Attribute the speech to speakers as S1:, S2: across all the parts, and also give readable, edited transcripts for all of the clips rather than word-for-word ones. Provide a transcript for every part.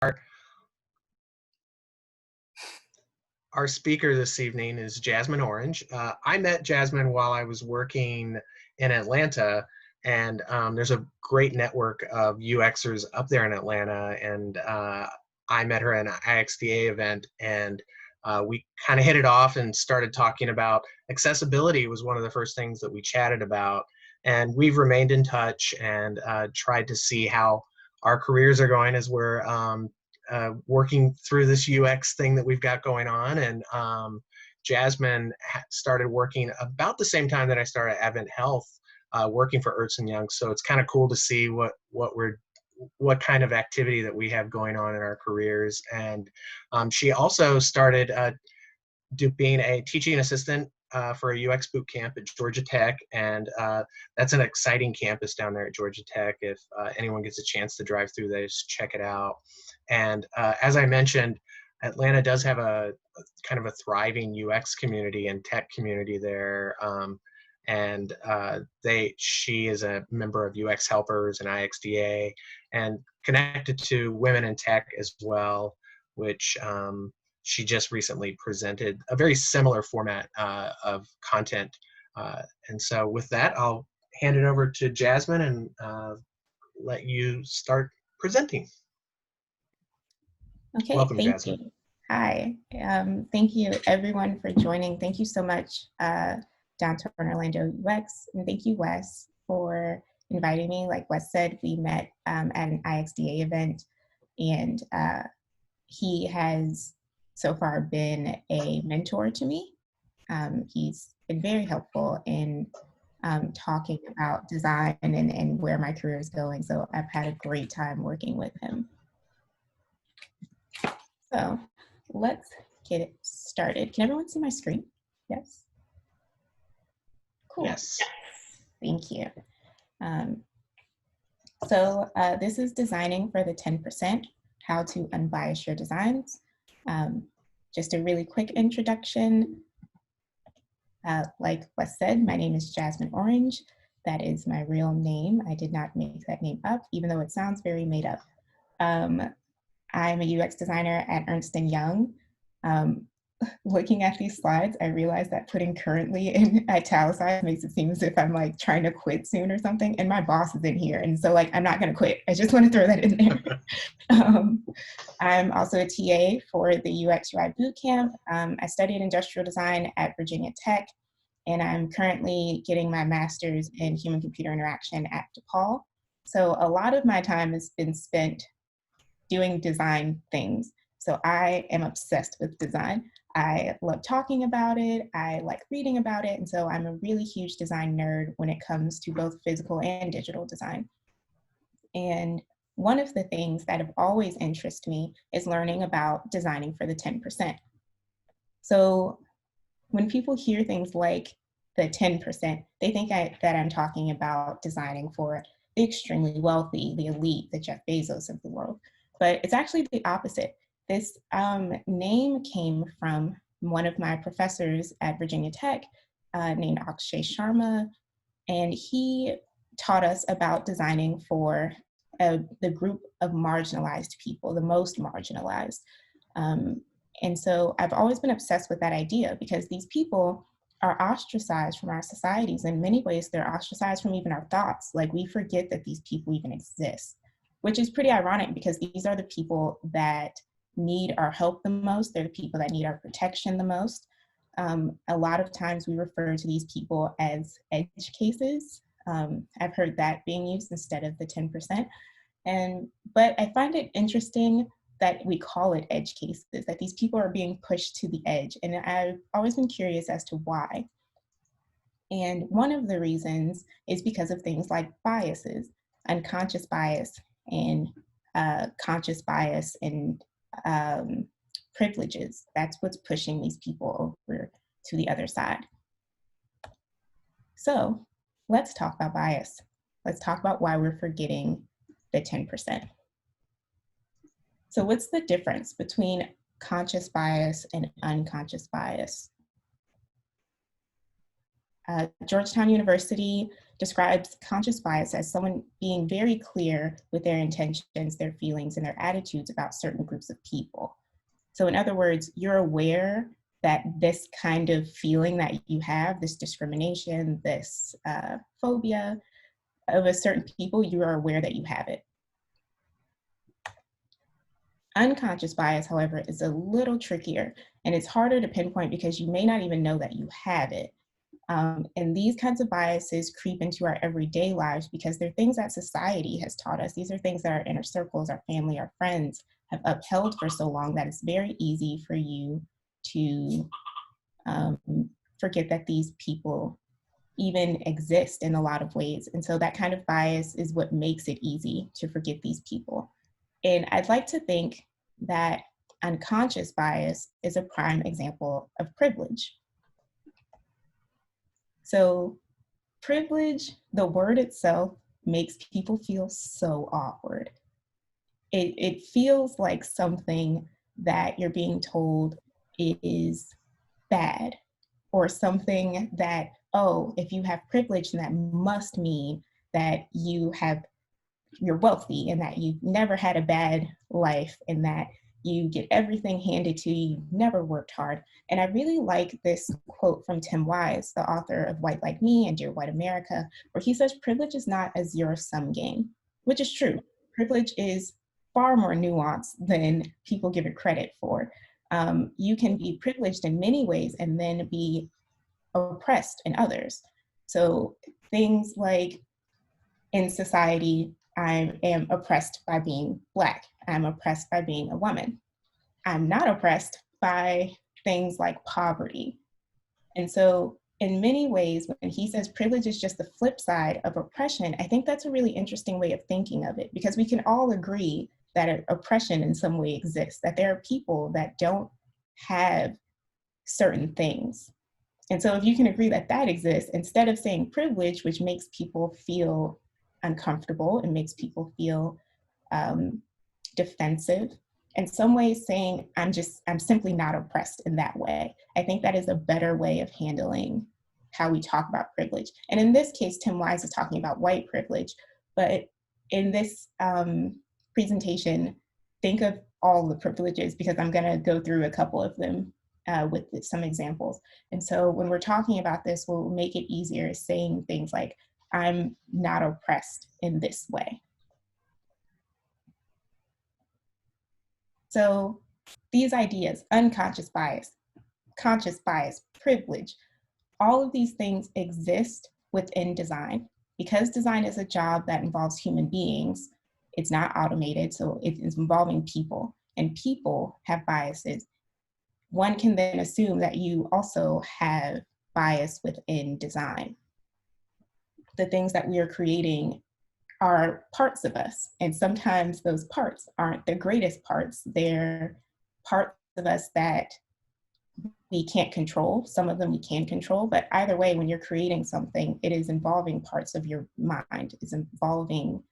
S1: Our speaker this evening is Jasmine Orange. I met Jasmine while I was working in Atlanta, and there's a great network of UXers up there in Atlanta, and I met her at an IXDA event, and we kind of hit it off and started talking about accessibility. Was one of the first things that we chatted about, and we've remained in touch and tried to see how our careers are going as we're working through this UX thing that we've got going on. And Jasmine started working about the same time that I started at Advent Health, working for Ernst & Young. So it's kind of cool to see what kind of activity that we have going on in our careers. And she also started being a teaching assistant for a UX boot camp at Georgia Tech, and that's an exciting campus down there at Georgia Tech. If anyone gets a chance to drive through there, just check it out. And as I mentioned, Atlanta does have a kind of a thriving UX community and tech community there. And she is a member of UX Helpers and IXDA, and connected to Women in Tech as well, which she just recently presented a very similar format of content. And so with that, I'll hand it over to Jasmine and let you start presenting.
S2: Okay,
S1: welcome,
S2: thank
S1: Jasmine.
S2: you. Hi, thank you everyone for joining. Thank you so much, Downtown Orlando UX, and thank you, Wes, for inviting me. Like Wes said, we met at an IXDA event, and he has so far been a mentor to me. He's been very helpful in talking about design and where my career is going. So I've had a great time working with him. So let's get it started. Can everyone see my screen? Yes? Cool.
S1: Yes.
S2: Thank you. This is Designing for the 10%, How to Unbias Your Designs. Just a really quick introduction. Like Wes said, my name is Jasmine Orange. That is my real name. I did not make that name up, even though it sounds very made up. I'm a UX designer at Ernst & Young. Looking at these slides, I realized that putting currently in italicized makes it seem as if I'm like trying to quit soon or something, and my boss is in here, and so like I'm not gonna quit. I just want to throw that in there. I'm also a TA for the UX UI Bootcamp. I studied industrial design at Virginia Tech, and I'm currently getting my master's in human-computer interaction at DePaul. So a lot of my time has been spent doing design things. So I am obsessed with design. I love talking about it. I like reading about it. And so I'm a really huge design nerd when it comes to both physical and digital design. And one of the things that have always interested me is learning about designing for the 10%. So when people hear things like the 10%, they think that I'm talking about designing for the extremely wealthy, the elite, the Jeff Bezos of the world. But it's actually the opposite. This name came from one of my professors at Virginia Tech named Akshay Sharma, and he taught us about designing for the group of marginalized people, the most marginalized. And so I've always been obsessed with that idea, because these people are ostracized from our societies. In many ways, they're ostracized from even our thoughts. Like, we forget that these people even exist, which is pretty ironic, because these are the people that need our help the most. They're the people that need our protection the most. A lot of times we refer to these people as edge cases. I've heard that being used instead of the 10%. But I find it interesting that we call it edge cases, that these people are being pushed to the edge. And I've always been curious as to why. And one of the reasons is because of things like biases, unconscious bias, and conscious bias, and privileges. That's what's pushing these people over to the other side. So let's talk about bias. Let's talk about why we're forgetting the 10%. So what's the difference between conscious bias and unconscious bias? Georgetown University describes conscious bias as someone being very clear with their intentions, their feelings, and their attitudes about certain groups of people. So in other words, you're aware that this kind of feeling that you have, this discrimination, this phobia of a certain people, you are aware that you have it. Unconscious bias, however, is a little trickier, and it's harder to pinpoint because you may not even know that you have it. And these kinds of biases creep into our everyday lives because they're things that society has taught us. These are things that our inner circles, our family, our friends have upheld for so long that it's very easy for you to forget that these people even exist in a lot of ways. And so that kind of bias is what makes it easy to forget these people. And I'd like to think that unconscious bias is a prime example of privilege. So privilege, the word itself, makes people feel so awkward. It feels like something that you're being told is bad, or something that, oh, if you have privilege, then that must mean that you're wealthy and that you've never had a bad life and that you get everything handed to you, you've never worked hard. And I really like this quote from Tim Wise, the author of White Like Me and Dear White America, where he says, privilege is not a zero-sum game, which is true. Privilege is far more nuanced than people give it credit for. You can be privileged in many ways and then be oppressed in others. So things like in society, I am oppressed by being Black. I'm oppressed by being a woman. I'm not oppressed by things like poverty. And so in many ways, when he says privilege is just the flip side of oppression, I think that's a really interesting way of thinking of it, because we can all agree that oppression in some way exists, that there are people that don't have certain things. And so if you can agree that that exists, instead of saying privilege, which makes people feel uncomfortable and makes people feel defensive, in some ways saying, I'm simply not oppressed in that way. I think that is a better way of handling how we talk about privilege. And in this case, Tim Wise is talking about white privilege, but in this presentation, think of all the privileges, because I'm gonna go through a couple of them with some examples. And so when we're talking about this, we'll make it easier saying things like, I'm not oppressed in this way. So these ideas, unconscious bias, conscious bias, privilege, all of these things exist within design. Because design is a job that involves human beings, it's not automated, so it is involving people, and people have biases. One can then assume that you also have bias within design. The things that we are creating are parts of us, and sometimes those parts aren't the greatest parts. They're parts of us that we can't control. Some of them we can control, but either way, when you're creating something, it is involving parts of your mind. It's involving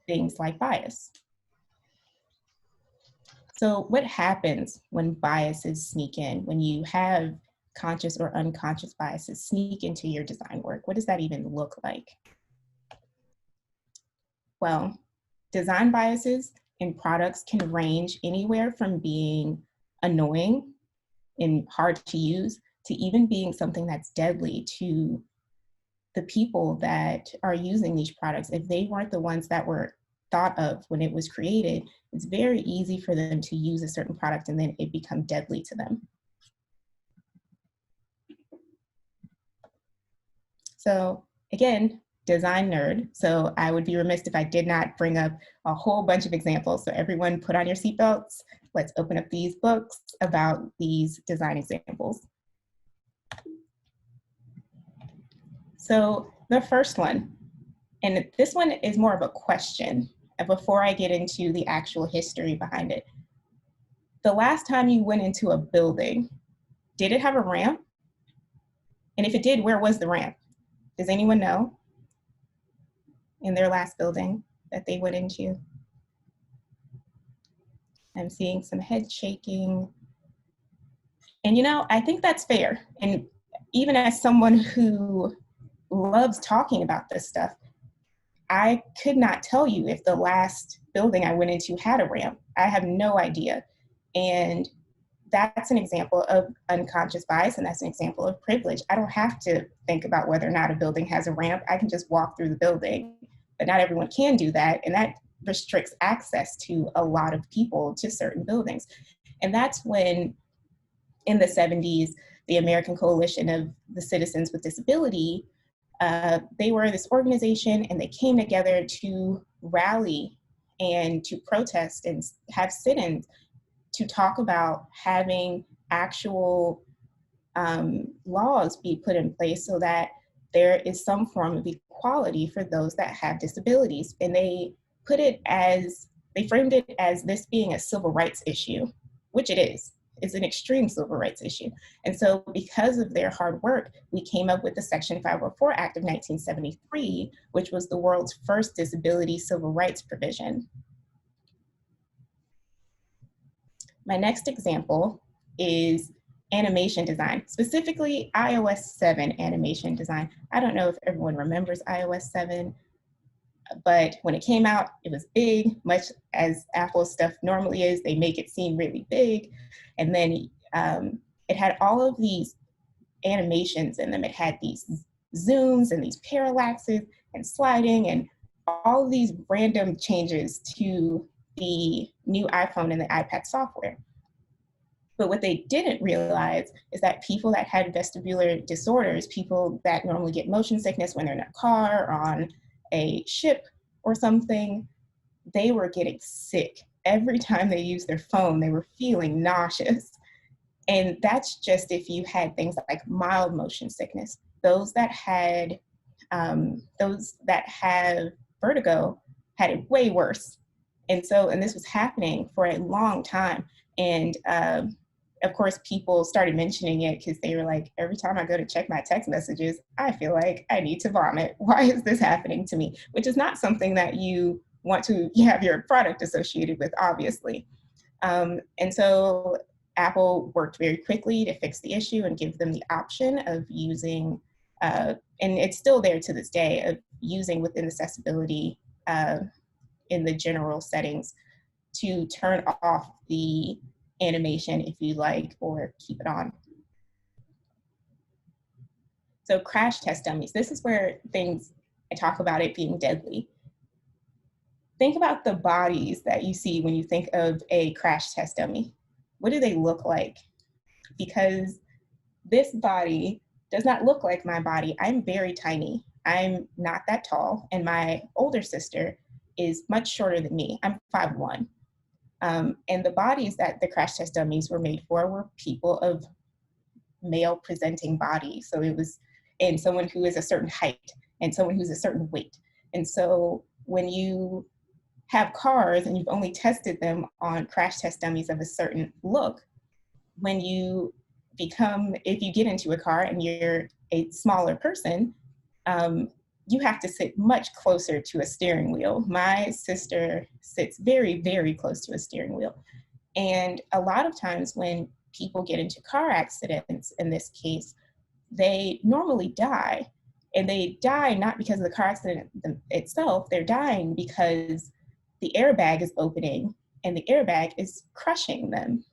S2: things like bias. So what happens when biases sneak in, when you have conscious or unconscious biases sneak into your design work? What does that even look like? Well, design biases in products can range anywhere from being annoying and hard to use to even being something that's deadly to the people that are using these products. If they weren't the ones that were thought of when it was created, it's very easy for them to use a certain product and then it become deadly to them. So again, design nerd. So I would be remiss if I did not bring up a whole bunch of examples. So everyone put on your seatbelts. Let's open up these books about these design examples. So the first one, and this one is more of a question before I get into the actual history behind it. The last time you went into a building, did it have a ramp? And if it did, where was the ramp? Does anyone know? In their last building that they went into? I'm seeing some head shaking. And you know, I think that's fair. And even as someone who loves talking about this stuff. I could not tell you if the last building I went into had a ramp. I have no idea. And that's an example of unconscious bias, and that's an example of privilege. I don't have to think about whether or not a building has a ramp. I can just walk through the building, but not everyone can do that, and that restricts access to a lot of people to certain buildings. And that's when, in the 70s, the American Coalition of the Citizens with Disability, they were this organization, and they came together to rally and to protest and have sit-ins to talk about having actual laws be put in place so that there is some form of equality for those that have disabilities. And they framed it as this being a civil rights issue, which it is. It's an extreme civil rights issue. And so because of their hard work, we came up with the Section 504 Act of 1973, which was the world's first disability civil rights provision. My next example is animation design, specifically iOS 7 animation design. I don't know if everyone remembers iOS 7, but when it came out, it was big, much as Apple stuff normally is. They make it seem really big. And then it had all of these animations in them. It had these zooms and these parallaxes and sliding and all of these random changes to the new iPhone and the iPad software. But what they didn't realize is that people that had vestibular disorders, people that normally get motion sickness when they're in a car or on a ship or something, they were getting sick. Every time they used their phone, they were feeling nauseous. And that's just if you had things like mild motion sickness. Those that have vertigo had it way worse. And this was happening for a long time. And of course, people started mentioning it because they were like, every time I go to check my text messages, I feel like I need to vomit. Why is this happening to me? Which is not something that you want to have your product associated with, obviously. And so Apple worked very quickly to fix the issue and give them the option of using, and it's still there to this day, of using within accessibility in the general settings to turn off the animation if you like, or keep it on. So crash test dummies, this is where I talk about it being deadly. Think about the bodies that you see when you think of a crash test dummy. What do they look like? Because this body does not look like my body. I'm very tiny. I'm not that tall, and my older sister is much shorter than me. I'm 5'1". And the bodies that the crash test dummies were made for were people of male presenting bodies. So it was, and someone who is a certain height and someone who's a certain weight. And so when you have cars and you've only tested them on crash test dummies of a certain look, when you if you get into a car and you're a smaller person, you have to sit much closer to a steering wheel. My sister sits very, very close to a steering wheel. And a lot of times when people get into car accidents, in this case, they normally die. And they die not because of the car accident itself, they're dying because the airbag is opening and the airbag is crushing them.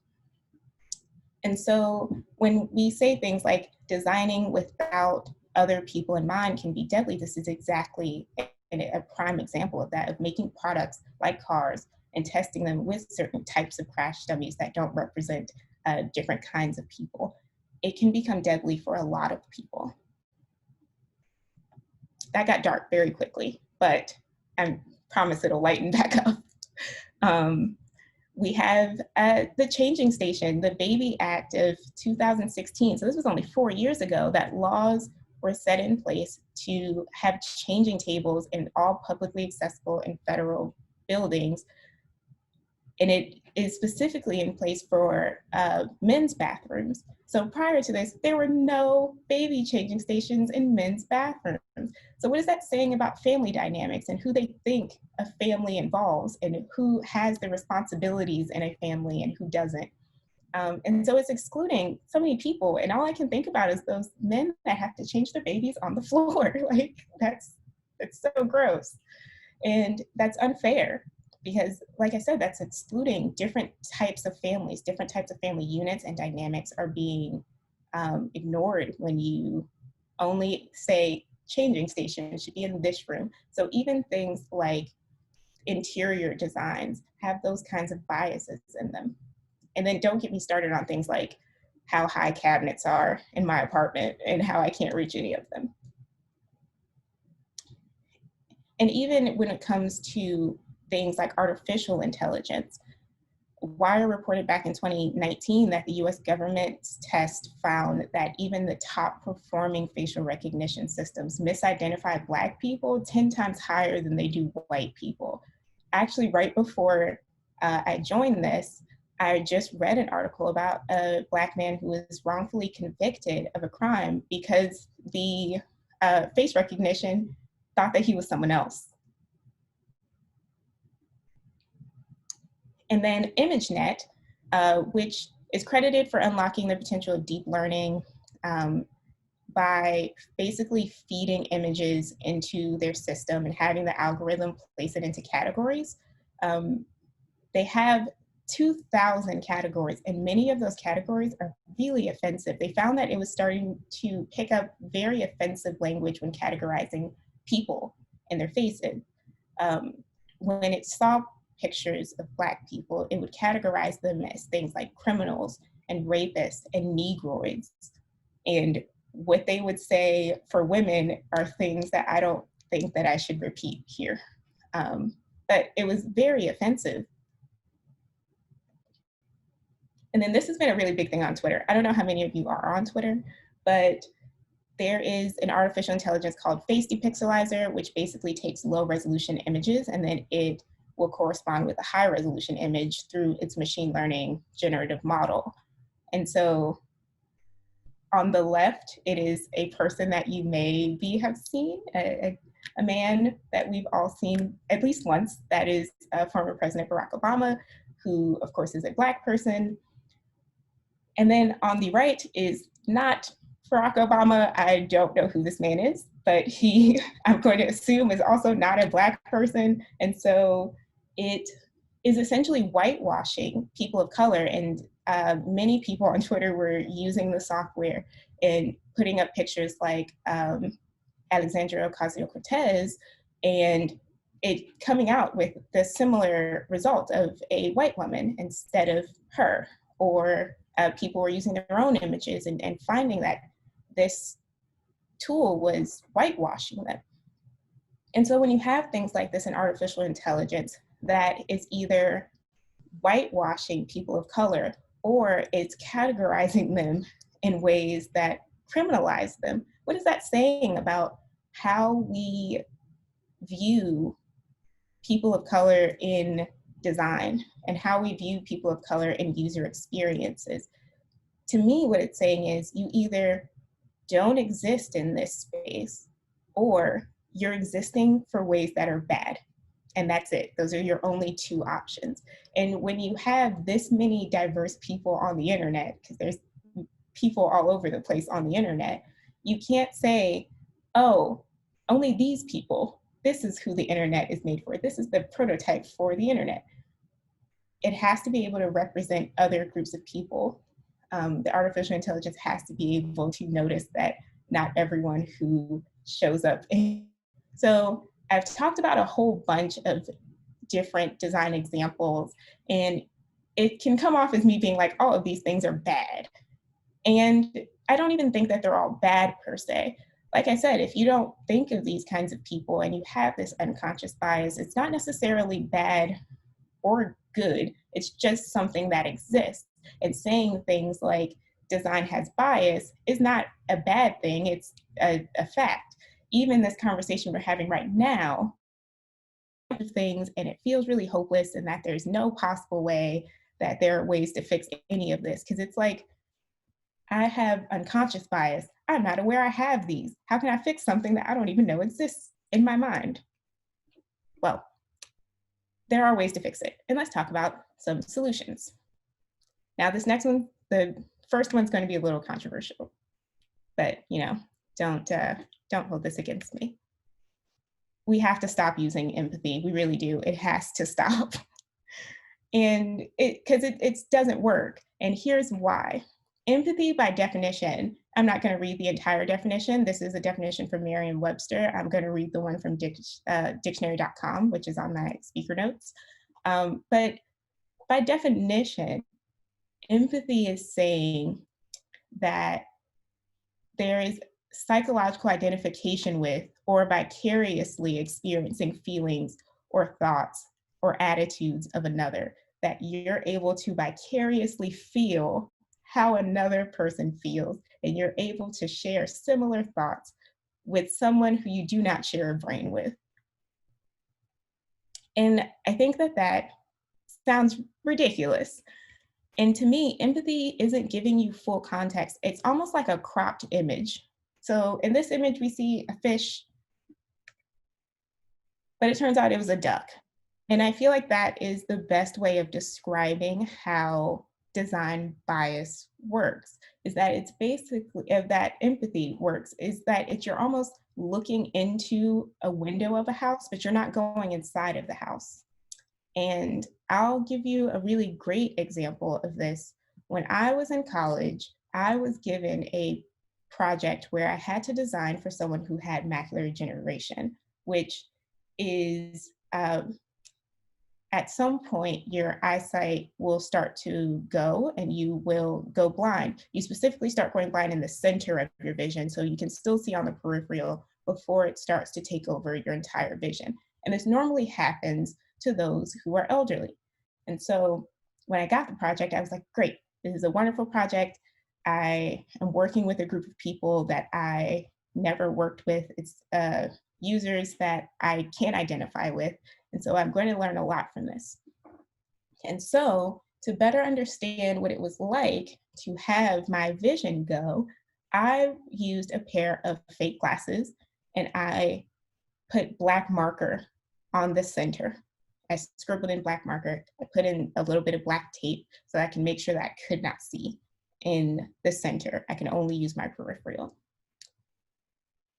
S2: And so when we say things like designing without other people in mind can be deadly, this is exactly a prime example of that, of making products like cars and testing them with certain types of crash dummies that don't represent different kinds of people. It can become deadly for a lot of people. That got dark very quickly, but I promise it'll lighten back up. We have the Changing Station, the Baby Act of 2016. So this was only 4 years ago that laws were set in place to have changing tables in all publicly accessible and federal buildings. And it is specifically in place for men's bathrooms. So prior to this, there were no baby changing stations in men's bathrooms. So what is that saying about family dynamics and who they think a family involves and who has the responsibilities in a family and who doesn't? And so it's excluding so many people. And all I can think about is those men that have to change their babies on the floor. Like that's so gross. And that's unfair because, like I said, that's excluding different types of families, different types of family units and dynamics are being ignored when you only say changing station should be in this room. So even things like interior designs have those kinds of biases in them. And then don't get me started on things like how high cabinets are in my apartment and how I can't reach any of them. And even when it comes to things like artificial intelligence, Wire reported back in 2019 that the US government's test found that even the top performing facial recognition systems misidentify Black people 10 times higher than they do white people. Actually, right before I joined this, I just read an article about a Black man who was wrongfully convicted of a crime because the face recognition thought that he was someone else. And then ImageNet, which is credited for unlocking the potential of deep learning by basically feeding images into their system and having the algorithm place it into categories. They have 2,000 categories, and many of those categories are really offensive. They found that it was starting to pick up very offensive language when categorizing people and their faces. When it saw pictures of Black people, it would categorize them as things like criminals and rapists and negroids. And what they would say for women are things that I don't think that I should repeat here. But it was very offensive. And then this has been a really big thing on Twitter. I don't know how many of you are on Twitter, but there is an artificial intelligence called Face Depixelizer, which basically takes low resolution images and then it will correspond with a high resolution image through its machine learning generative model. And so on the left, it is a person that you maybe have seen, a man that we've all seen at least once, that is former President Barack Obama, who of course is a Black person. And then on the right is not Barack Obama. I don't know who this man is, but he, I'm going to assume, is also not a Black person. And so it is essentially whitewashing people of color. And many people on Twitter were using the software and putting up pictures like Alexandria Ocasio-Cortez and it coming out with the similar result of a white woman instead of her, or people were using their own images and finding that this tool was whitewashing them. And so when you have things like this in artificial intelligence that is either whitewashing people of color or it's categorizing them in ways that criminalize them, what is that saying about how we view people of color in design and how we view people of color in user experiences? To me, what it's saying is you either don't exist in this space or you're existing for ways that are bad. And that's it. Those are your only two options. And when you have this many diverse people on the internet, because there's people all over the place on the internet, you can't say, oh, only these people, this is who the internet is made for. This is the prototype for the internet. It has to be able to represent other groups of people. The artificial intelligence has to be able to notice that not everyone who shows up. So I've talked about a whole bunch of different design examples, and it can come off as me being like, all of these things are bad. And I don't even think that they're all bad per se. Like I said, if you don't think of these kinds of people and you have this unconscious bias, it's not necessarily bad or good. It's just something that exists. And saying things like design has bias is not a bad thing, it's a fact. Even this conversation we're having right now, things, and it feels really hopeless and that there's no possible way that there are ways to fix any of this. Because it's like, I have unconscious bias. I'm not aware I have these. How can I fix something that I don't even know exists in my mind? Well, there are ways to fix it. And let's talk about some solutions. Now this next one, the first one's going to be a little controversial, but don't hold this against me. We have to stop using empathy. We really do. It has to stop. And it doesn't work. And here's why. Empathy, by definition, I'm not going to read the entire definition. This is a definition from Merriam-Webster. I'm going to read the one from dictionary.com, which is on my speaker notes. But by definition, empathy is saying that there is psychological identification with or vicariously experiencing feelings or thoughts or attitudes of another, that you're able to vicariously feel how another person feels, and you're able to share similar thoughts with someone who you do not share a brain with. And I think that sounds ridiculous. And to me, empathy isn't giving you full context. It's almost like a cropped image. So in this image, we see a fish, but it turns out it was a duck. And I feel like that is the best way of describing how design bias works, is that it's basically, that empathy works, is that you're almost looking into a window of a house, but you're not going inside of the house. And I'll give you a really great example of this. When I was in college, I was given a project where I had to design for someone who had macular degeneration, which is at some point your eyesight will start to go and you will go blind. You specifically start going blind in the center of your vision, so you can still see on the peripheral before it starts to take over your entire vision. And this normally happens to those who are elderly. And so when I got the project, I was like, great, this is a wonderful project. I am working with a group of people that I never worked with. It's users that I can't identify with. And so I'm going to learn a lot from this. And so to better understand what it was like to have my vision go, I used a pair of fake glasses and I put black marker on the center. I scribbled in black marker. I put in a little bit of black tape so I can make sure that I could not see in the center. I can only use my peripheral.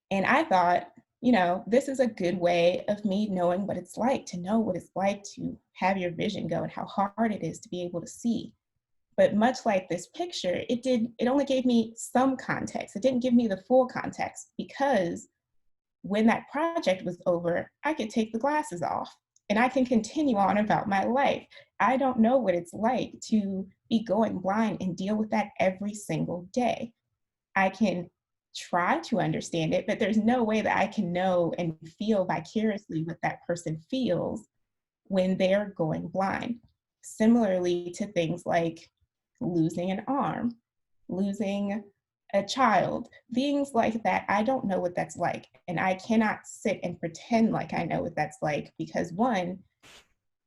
S2: And I thought, this is a good way of me knowing what it's like, to know what it's like to have your vision go and how hard it is to be able to see. But much like this picture, it only gave me some context. It didn't give me the full context, because when that project was over, I could take the glasses off and I can continue on about my life. I don't know what it's like to be going blind and deal with that every single day. I can try to understand it, but there's no way that I can know and feel vicariously what that person feels when they're going blind. Similarly to things like losing an arm, losing a child, things like that. I don't know what that's like. And I cannot sit and pretend like I know what that's like, because one,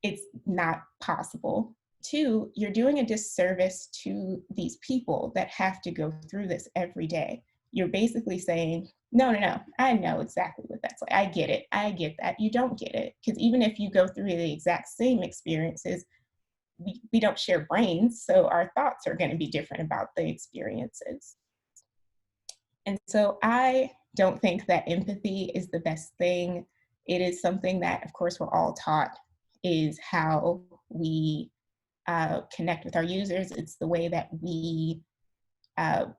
S2: it's not possible. Two, you're doing a disservice to these people that have to go through this every day. You're basically saying, no, I know exactly what that's like. I get it. I get that. You don't get it. Because even if you go through the exact same experiences, we don't share brains, so our thoughts are going to be different about the experiences. And so I don't think that empathy is the best thing. It is something that, of course, we're all taught is how we connect with our users. It's the way that we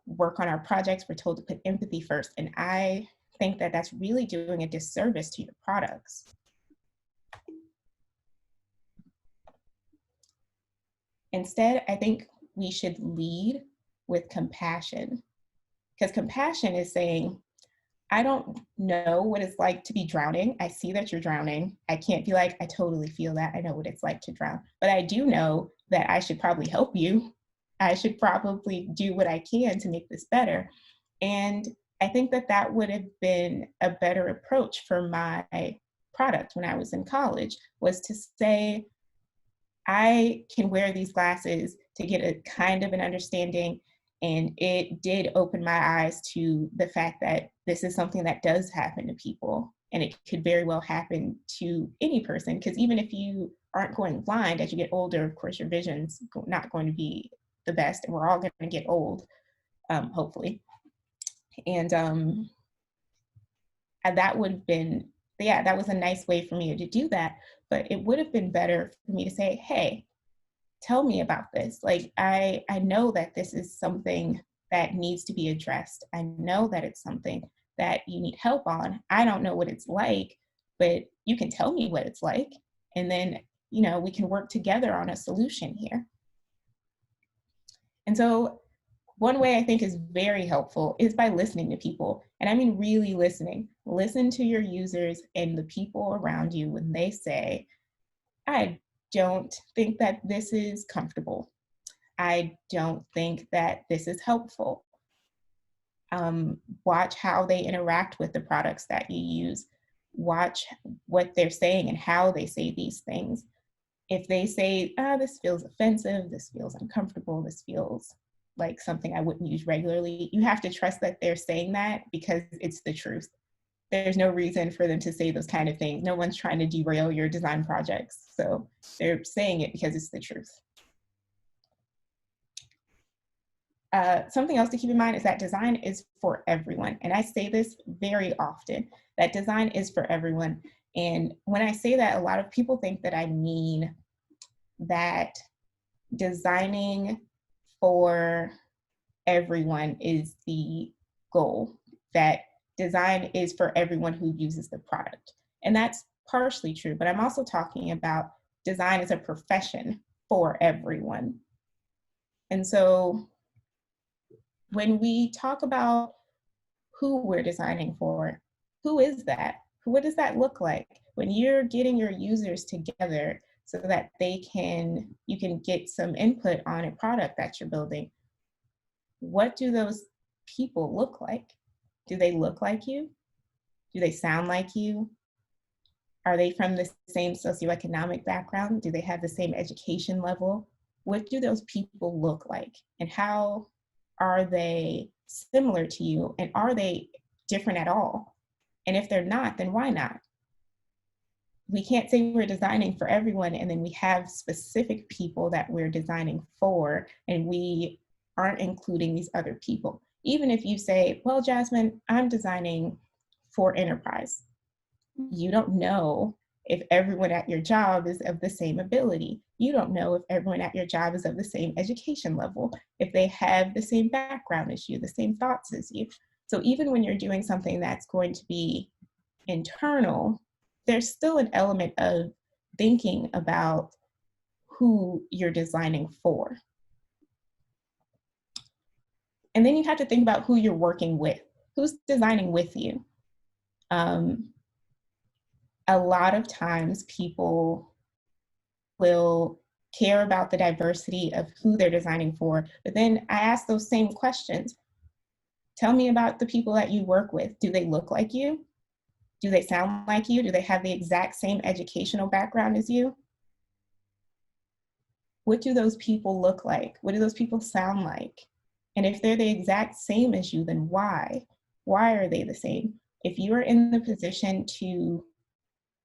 S2: work on our projects. We're told to put empathy first. And I think that that's really doing a disservice to your products. Instead, I think we should lead with compassion, because compassion is saying, I don't know what it's like to be drowning. I see that you're drowning. I can't be like, I totally feel that. I know what it's like to drown. But I do know that I should probably help you. I should probably do what I can to make this better. And I think that that would have been a better approach for my product when I was in college, was to say, I can wear these glasses to get a kind of an understanding. And it did open my eyes to the fact that this is something that does happen to people. And it could very well happen to any person, because even if you aren't going blind, as you get older, of course, your vision's not going to be the best, and we're all going to get old, hopefully. And that would have been, yeah, that was a nice way for me to do that. But it would have been better for me to say, hey, tell me about this. Like, I know that this is something that needs to be addressed. I know that it's something that you need help on. I don't know what it's like, but you can tell me what it's like. And then, you know, we can work together on a solution here. And so one way I think is very helpful is by listening to people. And I mean, really listening. Listen to your users and the people around you when they say, I don't think that this is comfortable. I don't think that this is helpful. Watch how they interact with the products that you use. Watch what they're saying and how they say these things. If they say, this feels offensive, this feels uncomfortable, this feels like something I wouldn't use regularly, you have to trust that they're saying that because it's the truth. There's no reason for them to say those kind of things. No one's trying to derail your design projects. So they're saying it because it's the truth. Something else to keep in mind is that design is for everyone. And I say this very often, that design is for everyone. And when I say that, a lot of people think that I mean that designing for everyone is the goal, that design is for everyone who uses the product. And that's partially true, but I'm also talking about design as a profession for everyone. And so when we talk about who we're designing for, who is that? What does that look like? When you're getting your users together so that you can get some input on a product that you're building, what do those people look like? Do they look like you? Do they sound like you? Are they from the same socioeconomic background? Do they have the same education level? What do those people look like? And how are they similar to you? And are they different at all? And if they're not, then why not? We can't say we're designing for everyone and then we have specific people that we're designing for and we aren't including these other people. Even if you say, well, Jasmine, I'm designing for enterprise. You don't know if everyone at your job is of the same ability. You don't know if everyone at your job is of the same education level, if they have the same background as you, the same thoughts as you. So even when you're doing something that's going to be internal, there's still an element of thinking about who you're designing for. And then you have to think about who you're working with. Who's designing with you? A lot of times people will care about the diversity of who they're designing for, but then I ask those same questions. Tell me about the people that you work with. Do they look like you? Do they sound like you? Do they have the exact same educational background as you? What do those people look like? What do those people sound like? And if they're the exact same as you, then why? Why are they the same? If you're in the position to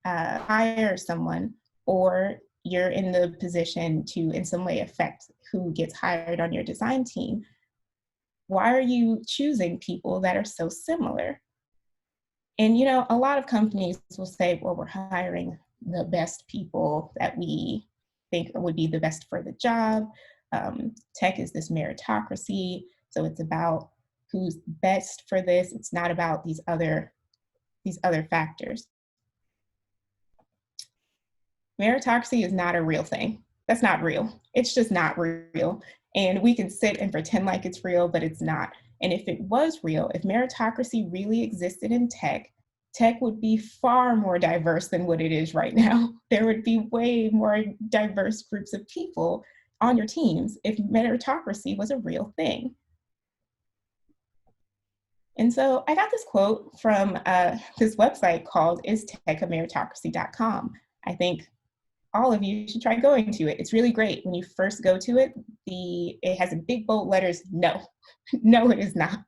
S2: hire someone, or you're in the position to in some way affect who gets hired on your design team, why are you choosing people that are so similar? And, you know, a lot of companies will say, well, we're hiring the best people that we think would be the best for the job. Tech is this meritocracy. So it's about who's best for this. It's not about these other factors. Meritocracy is not a real thing. That's not real. It's just not real. And we can sit and pretend like it's real, but it's not. And if it was real, if meritocracy really existed in tech, tech would be far more diverse than what it is right now. There would be way more diverse groups of people on your teams if meritocracy was a real thing. And so I got this quote from this website called istechmeritocracy.com. I think all of you should try going to it. It's really great. When you first go to it, it has in big bold letters, no, no, it is not.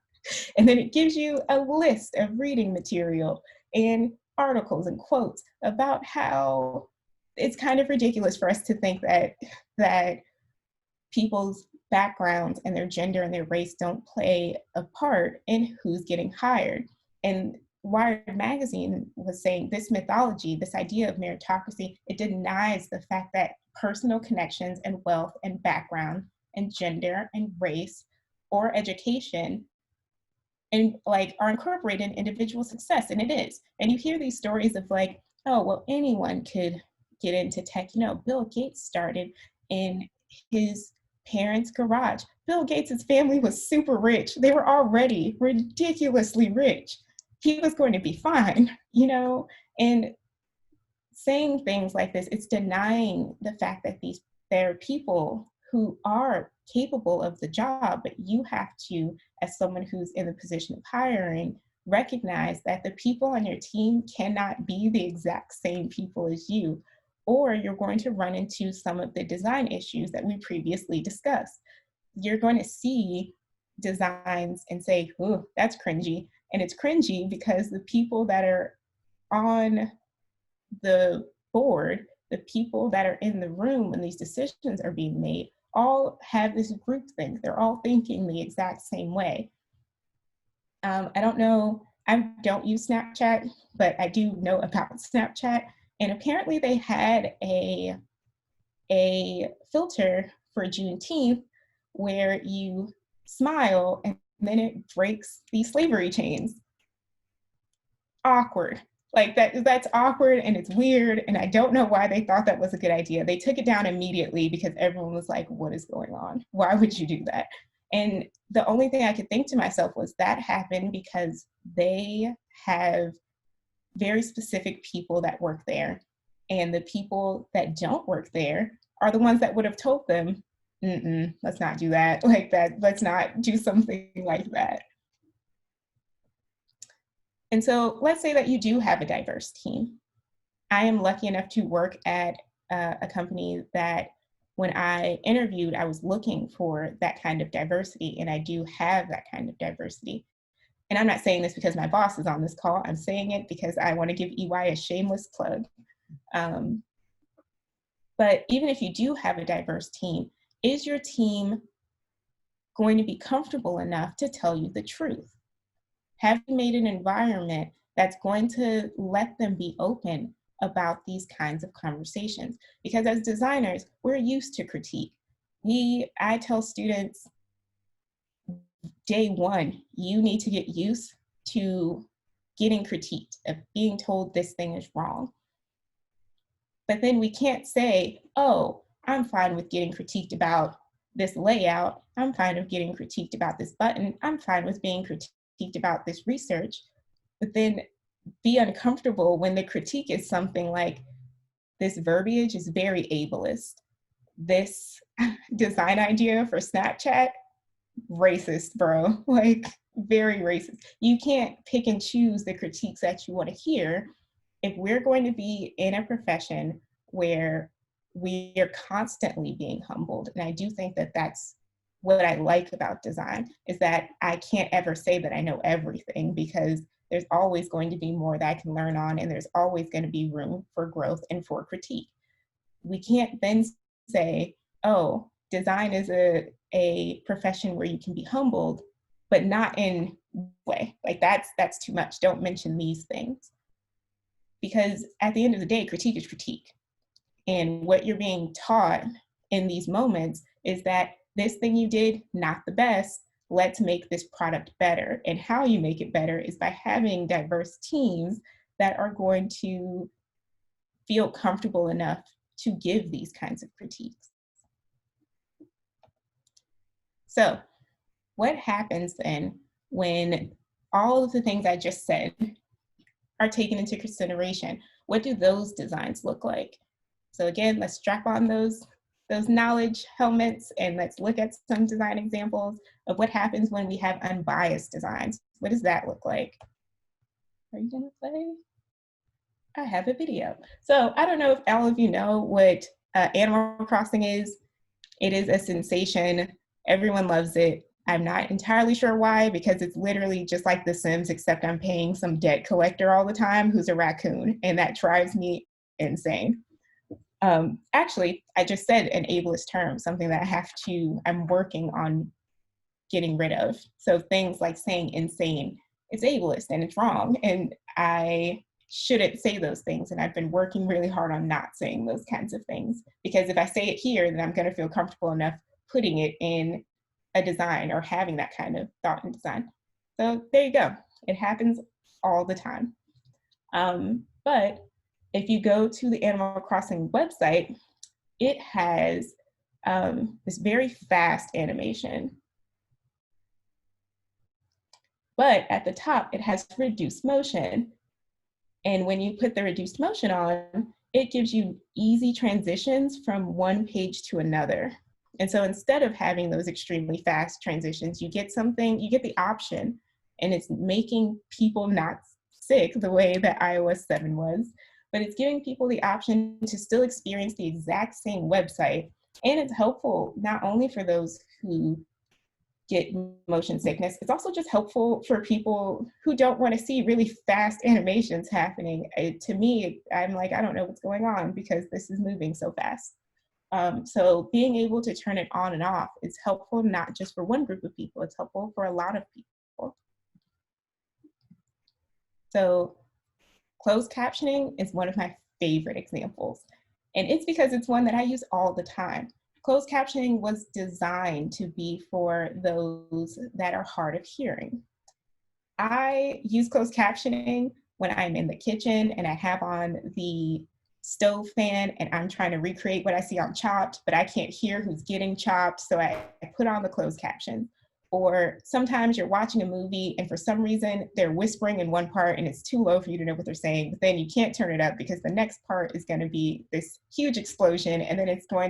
S2: And then it gives you a list of reading material and articles and quotes about how it's kind of ridiculous for us to think that people's backgrounds and their gender and their race don't play a part in who's getting hired. And Wired Magazine was saying this mythology, this idea of meritocracy, it denies the fact that personal connections and wealth and background and gender and race or education and like are incorporated in individual success, and it is. And you hear these stories of like, oh, well, anyone could get into tech. You know, Bill Gates started in his parents' garage. Bill Gates' family was super rich. They were already ridiculously rich. He was going to be fine, you know? And saying things like this, it's denying the fact that there are people who are capable of the job, but you have to, as someone who's in the position of hiring, recognize that the people on your team cannot be the exact same people as you, or you're going to run into some of the design issues that we previously discussed. You're going to see designs and say, oh, that's cringy. And it's cringy because the people that are on the board, the people that are in the room when these decisions are being made, all have this group think. They're all thinking the exact same way. I don't know, I don't use Snapchat, but I do know about Snapchat. And apparently they had a filter for Juneteenth where you smile and then it breaks the slavery chains. Awkward. Like that's awkward and it's weird. And I don't know why they thought that was a good idea. They took it down immediately because everyone was like, what is going on? Why would you do that? And the only thing I could think to myself was that happened because they have very specific people that work there. And the people that don't work there are the ones that would have told them, let's not do that like that. Let's not do something like that. And so let's say that you do have a diverse team. I am lucky enough to work at a company that when I interviewed, I was looking for that kind of diversity, and I do have that kind of diversity. And I'm not saying this because my boss is on this call. I'm saying it because I want to give EY a shameless plug. But even if you do have a diverse team, is your team going to be comfortable enough to tell you the truth? Have you made an environment that's going to let them be open about these kinds of conversations? Because as designers, we're used to critique. I tell students, day one, you need to get used to getting critiqued, of being told this thing is wrong. But then we can't say, oh, I'm fine with getting critiqued about this layout. I'm fine with getting critiqued about this button. I'm fine with being critiqued about this research, but then be uncomfortable when the critique is something like, this verbiage is very ableist. This design idea for Snapchat, racist, bro, like very racist. You can't pick and choose the critiques that you want to hear. If we're going to be in a profession where we are constantly being humbled, and I do think that that's what I like about design, is that I can't ever say that I know everything, because there's always going to be more that I can learn on, and there's always going to be room for growth and for critique. We can't then say, oh, design is a profession where you can be humbled, but not in a way. Like that's too much. Don't mention these things. Because at the end of the day, critique is critique. And what you're being taught in these moments is that this thing you did, not the best, let's make this product better. And how you make it better is by having diverse teams that are going to feel comfortable enough to give these kinds of critiques. So what happens then when all of the things I just said are taken into consideration? What do those designs look like? So again, let's strap on those knowledge helmets and let's look at some design examples of what happens when we have unbiased designs. What does that look like? Are you gonna play? I have a video. So I don't know if all of you know what Animal Crossing is. It is a sensation. Everyone loves it. I'm not entirely sure why, because it's literally just like The Sims, except I'm paying some debt collector all the time who's a raccoon, and that drives me insane. Actually, I just said an ableist term, something that I'm working on getting rid of. So things like saying insane, it's ableist and it's wrong. And I shouldn't say those things. And I've been working really hard on not saying those kinds of things, because if I say it here, then I'm going to feel comfortable enough putting it in a design or having that kind of thought in design. So there you go. It happens all the time. But if you go to the Animal Crossing website, it has this very fast animation. But at the top, it has reduced motion. And when you put the reduced motion on, it gives you easy transitions from one page to another. And so instead of having those extremely fast transitions, you get the option, and it's making people not sick the way that iOS 7 was, but it's giving people the option to still experience the exact same website. And it's helpful not only for those who get motion sickness, it's also just helpful for people who don't want to see really fast animations happening. To me, I'm like, I don't know what's going on because this is moving so fast. So being able to turn it on and off is helpful, not just for one group of people, it's helpful for a lot of people. So closed captioning is one of my favorite examples. And it's because it's one that I use all the time. Closed captioning was designed to be for those that are hard of hearing. I use closed captioning when I'm in the kitchen and I have on the stove fan and I'm trying to recreate what I see on Chopped, but I can't hear who's getting chopped, so I put on the closed caption. Or sometimes you're watching a movie and for some reason they're whispering in one part and it's too low for you to know what they're saying, but then you can't turn it up because the next part is going to be this huge explosion, and then it's going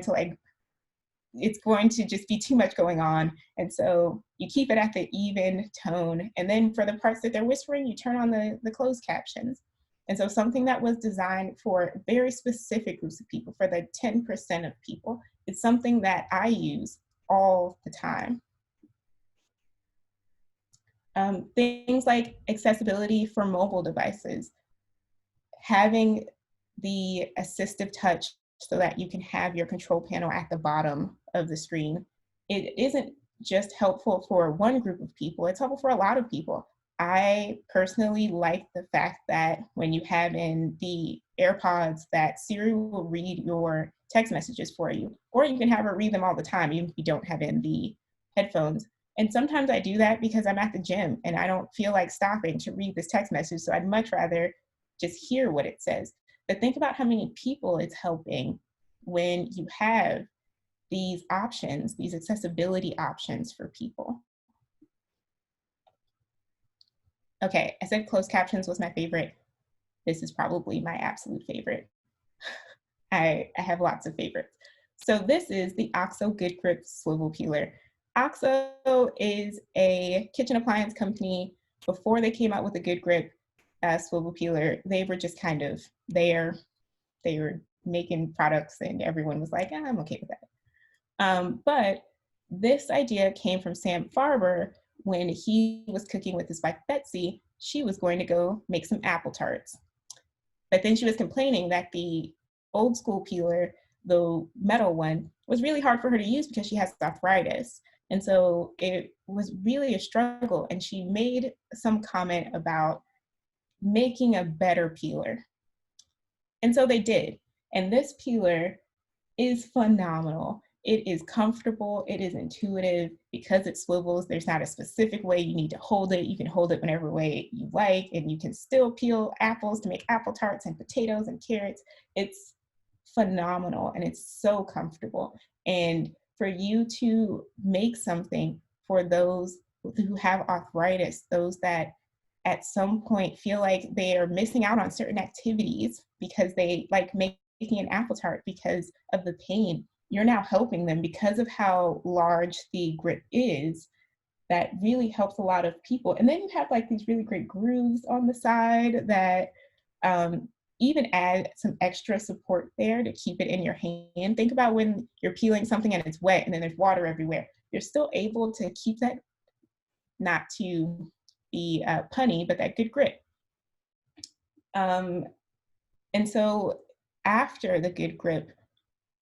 S2: to just be too much going on. And so you keep it at the even tone. And then for the parts that they're whispering, you turn on the closed captions. And so something that was designed for very specific groups of people, for the 10% of people, it's something that I use all the time. Things like accessibility for mobile devices, having the assistive touch so that you can have your control panel at the bottom of the screen. It isn't just helpful for one group of people, it's helpful for a lot of people. I personally like the fact that when you have in the AirPods that Siri will read your text messages for you, or you can have her read them all the time, even if you don't have in the headphones. And sometimes I do that because I'm at the gym and I don't feel like stopping to read this text message, so I'd much rather just hear what it says. But think about how many people it's helping when you have these options, these accessibility options for people. Okay, I said closed captions was my favorite. This is probably my absolute favorite. I have lots of favorites. So this is the OXO Good Grip Swivel Peeler. OXO is a kitchen appliance company. Before they came out with a Good Grip swivel peeler, they were just kind of there. They were making products and everyone was like, I'm okay with that. But this idea came from Sam Farber when he was cooking with his wife, Betsy. She was going to go make some apple tarts. But then she was complaining that the old school peeler, the metal one, was really hard for her to use because she has arthritis. And so it was really a struggle. And she made some comment about making a better peeler. And so they did. And this peeler is phenomenal. It is comfortable, it is intuitive. Because it swivels, there's not a specific way you need to hold it. You can hold it whatever way you like, and you can still peel apples to make apple tarts and potatoes and carrots. It's phenomenal and it's so comfortable. And for you to make something for those who have arthritis, those that at some point feel like they are missing out on certain activities because they like making an apple tart because of the pain, you're now helping them because of how large the grip is. That really helps a lot of people. And then you have like these really great grooves on the side that even add some extra support there to keep it in your hand. Think about when you're peeling something and it's wet and then there's water everywhere. You're still able to keep that, not to be punny, but that good grip. And so after the good grip,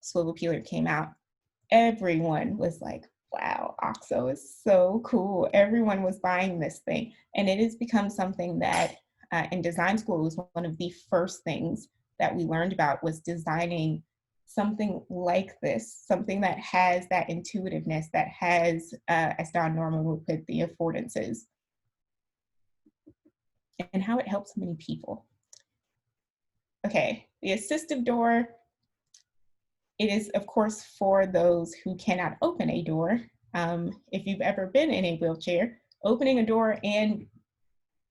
S2: Swivel Peeler came out, everyone was like, wow, OXO is so cool. Everyone was buying this thing. And it has become something that in design school was one of the first things that we learned about, was designing something like this, something that has that intuitiveness, that has, as Don Norman would put, the affordances, and how it helps many people. Okay, the assistive door, it is, of course, for those who cannot open a door. If you've ever been in a wheelchair, opening a door and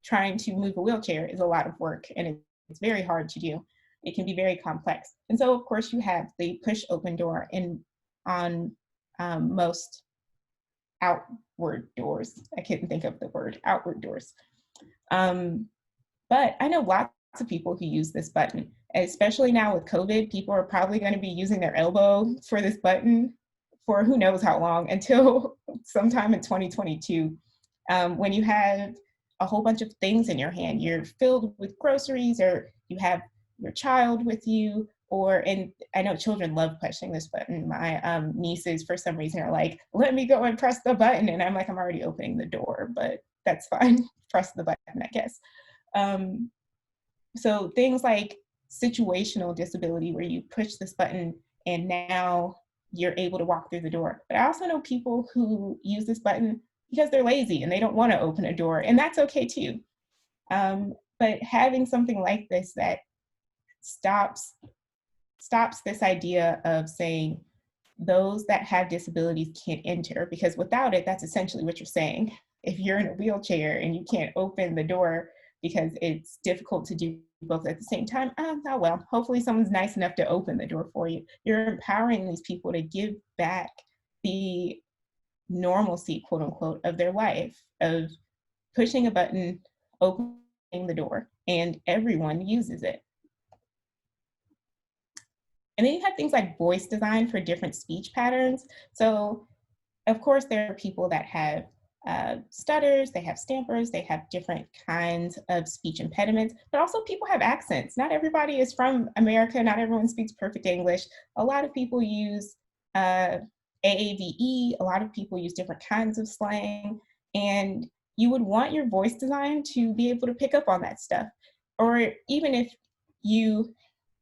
S2: trying to move a wheelchair is a lot of work, and it's very hard to do. It can be very complex. And so, of course, you have the push open door on most outward doors. I couldn't think of the word, outward doors. But I know lots of people who use this button, especially now with COVID. People are probably going to be using their elbow for this button for who knows how long, until sometime in 2022, when you have a whole bunch of things in your hand. You're filled with groceries, or you have your child with you, and I know children love pushing this button. My nieces, for some reason, are like, let me go and press the button. And I'm like, I'm already opening the door, but that's fine. Press the button, I guess. So things like situational disability, where you push this button and now you're able to walk through the door. But I also know people who use this button because they're lazy and they don't want to open a door, and that's okay too. But having something like this that stops this idea of saying those that have disabilities can't enter, because without it, that's essentially what you're saying. If you're in a wheelchair and you can't open the door because it's difficult to do both at the same time, oh well, hopefully someone's nice enough to open the door for you. You're empowering these people to give back the normalcy, quote unquote, of their life, of pushing a button, opening the door, and everyone uses it. And then you have things like voice design for different speech patterns. So of course, there are people that have stutters, they have stampers, they have different kinds of speech impediments, but also people have accents. Not everybody is from America, not everyone speaks perfect English. A lot of people use AAVE, a lot of people use different kinds of slang, and you would want your voice design to be able to pick up on that stuff. Or even if you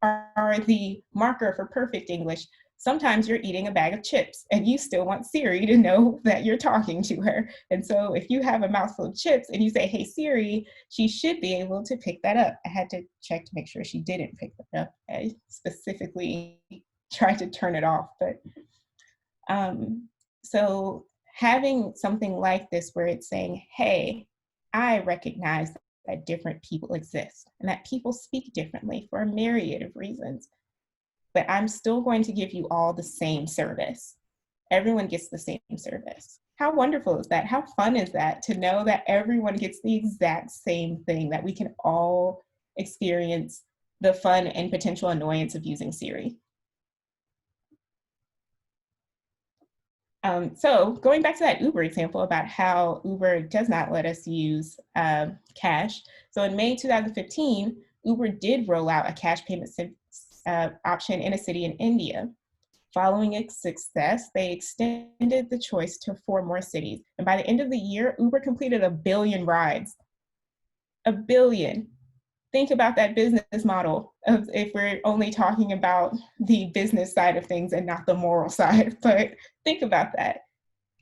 S2: are the marker for perfect English, sometimes you're eating a bag of chips and you still want Siri to know that you're talking to her. And so if you have a mouthful of chips and you say, hey Siri, she should be able to pick that up. I had to check to make sure she didn't pick that up. I specifically tried to turn it off, but so having something like this where it's saying, hey, I recognize that different people exist and that people speak differently for a myriad of reasons, but I'm still going to give you all the same service. Everyone gets the same service. How wonderful is that? How fun is that to know that everyone gets the exact same thing, that we can all experience the fun and potential annoyance of using Siri. So going back to that Uber example about how Uber does not let us use cash. So in May 2015, Uber did roll out a cash payment option in a city in India. Following its success, they extended the choice to 4 more cities. And by the end of the year, Uber completed 1 billion rides. 1 billion. Think about that business model of, if we're only talking about the business side of things and not the moral side, but think about that,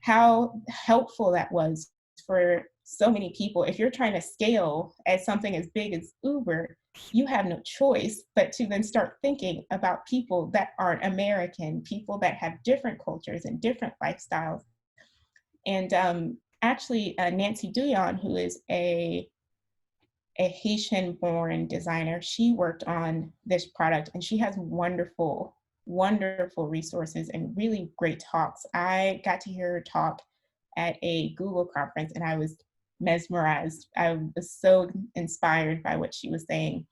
S2: how helpful that was for so many people. If you're trying to scale as something as big as Uber, you have no choice but to then start thinking about people that aren't American, people that have different cultures and different lifestyles. And actually, Nancy Duyon, who is a Haitian-born designer, she worked on this product, and she has wonderful, wonderful resources and really great talks. I got to hear her talk at a Google conference, and I was mesmerized. I was so inspired by what she was saying.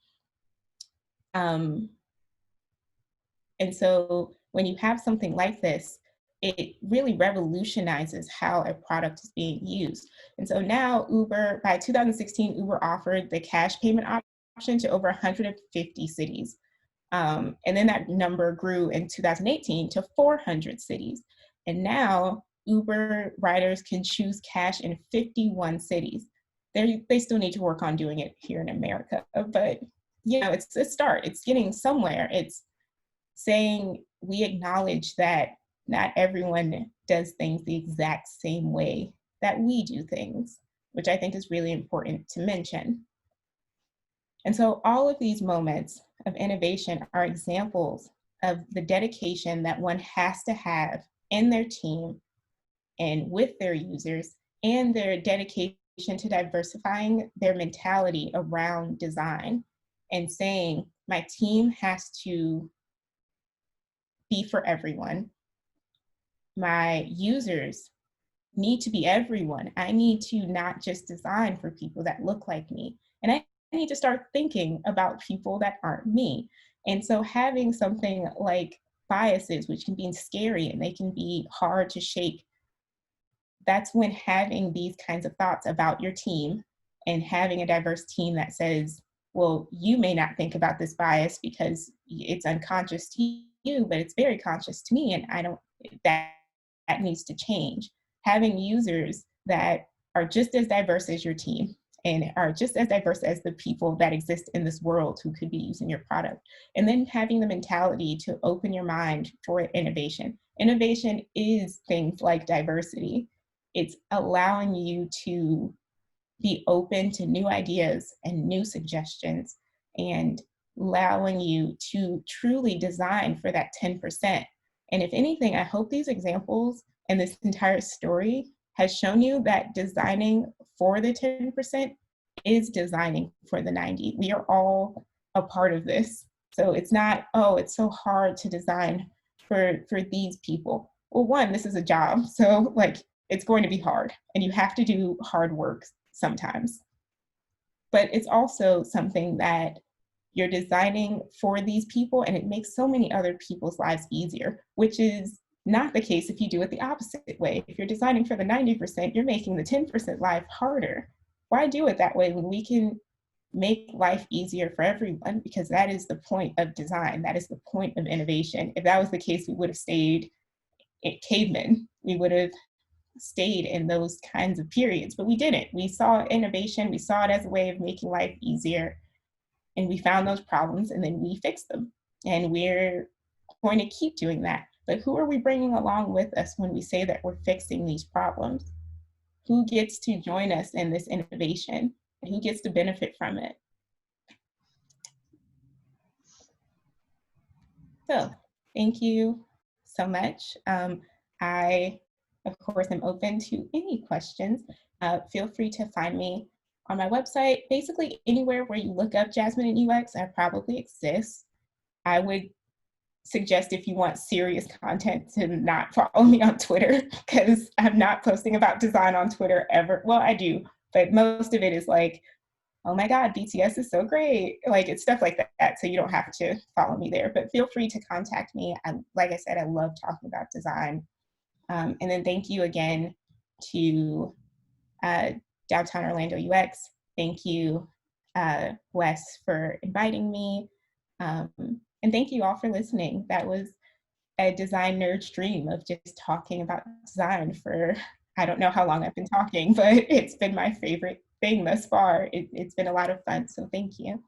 S2: And so when you have something like this, it really revolutionizes how a product is being used. And so now Uber, by 2016, Uber offered the cash payment option to over 150 cities. And then that number grew in 2018 to 400 cities. And now Uber riders can choose cash in 51 cities. They still need to work on doing it here in America, but it's a start. It's getting somewhere. It's saying we acknowledge that not everyone does things the exact same way that we do things, which I think is really important to mention. And so all of these moments of innovation are examples of the dedication that one has to have in their team and with their users, and their dedication to diversifying their mentality around design and saying, my team has to be for everyone. My users need to be everyone. I need to not just design for people that look like me. And I need to start thinking about people that aren't me. And so having something like biases, which can be scary and they can be hard to shake, that's when having these kinds of thoughts about your team and having a diverse team that says, well, you may not think about this bias because it's unconscious to you, but it's very conscious to me, and I don't, that needs to change. Having users that are just as diverse as your team and are just as diverse as the people that exist in this world who could be using your product. And then having the mentality to open your mind for innovation. Innovation is things like diversity. It's allowing you to be open to new ideas and new suggestions, and allowing you to truly design for that 10%. And if anything, I hope these examples and this entire story has shown you that designing for the 10% is designing for the 90. We are all a part of this. So it's not, oh, it's so hard to design for these people. Well, one, this is a job. So like, it's going to be hard, and you have to do hard work sometimes. But it's also something that you're designing for these people, and it makes so many other people's lives easier, which is not the case if you do it the opposite way. If you're designing for the 90%, you're making the 10% life harder. Why do it that way when we can make life easier for everyone? Because that is the point of design. That is the point of innovation. If that was the case, we would have stayed cavemen. We would have stayed in those kinds of periods, but we didn't. We saw innovation, we saw it as a way of making life easier, and we found those problems and then we fixed them. And we're going to keep doing that. But who are we bringing along with us when we say that we're fixing these problems? Who gets to join us in this innovation, and who gets to benefit from it? So thank you so much. I, of course, am open to any questions. Feel free to find me on my website. Basically, anywhere where you look up Jasmine and UX, I probably exist. I would suggest, if you want serious content, to not follow me on Twitter, because I'm not posting about design on Twitter ever. Well, I do, but most of it is like, oh my God, BTS is so great. Like, it's stuff like that. So you don't have to follow me there, but feel free to contact me. Like I said, I love talking about design. And then thank you again to Downtown Orlando UX. Thank you, Wes, for inviting me. And thank you all for listening. That was a design nerd's dream of just talking about design for, I don't know how long I've been talking, but it's been my favorite thing thus far. It's been a lot of fun, so thank you.